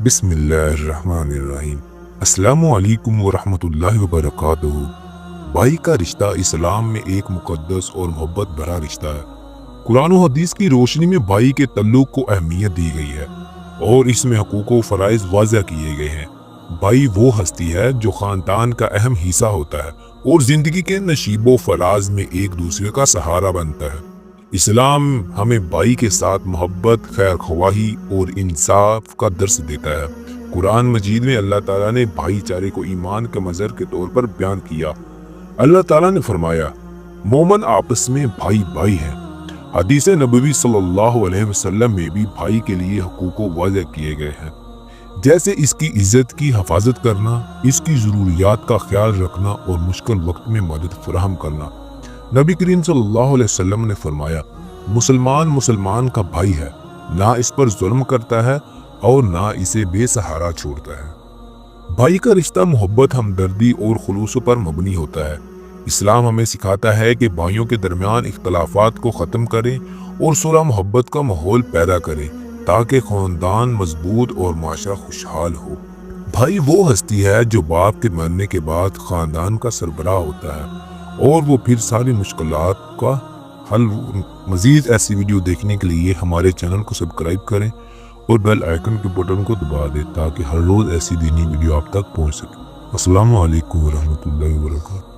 بسم اللہ الرحمن الرحیم۔ السلام علیکم ورحمۃ اللہ وبرکاتہ۔ بھائی کا رشتہ اسلام میں ایک مقدس اور محبت بھرا رشتہ ہے۔ قرآن و حدیث کی روشنی میں بھائی کے تعلق کو اہمیت دی گئی ہے اور اس میں حقوق و فرائض واضح کیے گئے ہیں۔ بھائی وہ ہستی ہے جو خاندان کا اہم حصہ ہوتا ہے اور زندگی کے نشیب و فراز میں ایک دوسرے کا سہارا بنتا ہے۔ اسلام ہمیں بھائی کے ساتھ محبت، خیر خواہی اور انصاف کا درس دیتا ہے۔ قرآن مجید میں اللہ تعالیٰ نے بھائی چارے کو ایمان کے مظہر کے طور پر بیان کیا۔ اللہ تعالیٰ نے فرمایا، مومن آپس میں بھائی بھائی ہیں۔ حدیث نبوی صلی اللہ علیہ وسلم میں بھی بھائی کے لیے حقوق واضح کیے گئے ہیں، جیسے اس کی عزت کی حفاظت کرنا، اس کی ضروریات کا خیال رکھنا اور مشکل وقت میں مدد فراہم کرنا۔ نبی کریم صلی اللہ علیہ وسلم نے فرمایا، مسلمان کا بھائی ہے، نہ اس پر ظلم کرتا ہے اور نہ اسے بے سہارا چھوڑتا ہے۔ بھائی کا رشتہ محبت، ہمدردی اور خلوص پر مبنی ہوتا ہے۔ اسلام ہمیں سکھاتا ہے کہ بھائیوں کے درمیان اختلافات کو ختم کریں اور صلح محبت کا ماحول پیدا کریں تاکہ خاندان مضبوط اور معاشرہ خوشحال ہو۔ بھائی وہ ہستی ہے جو باپ کے مرنے کے بعد خاندان کا سربراہ ہوتا ہے اور وہ پھر ساری مشکلات کا حل۔ مزید ایسی ویڈیو دیکھنے کے لیے ہمارے چینل کو سبسکرائب کریں اور بیل آئیکن کے بٹن کو دبا دیں تاکہ ہر روز ایسی دینی ویڈیو آپ تک پہنچ سکے۔ السلام علیکم ورحمۃ اللہ وبرکاتہ۔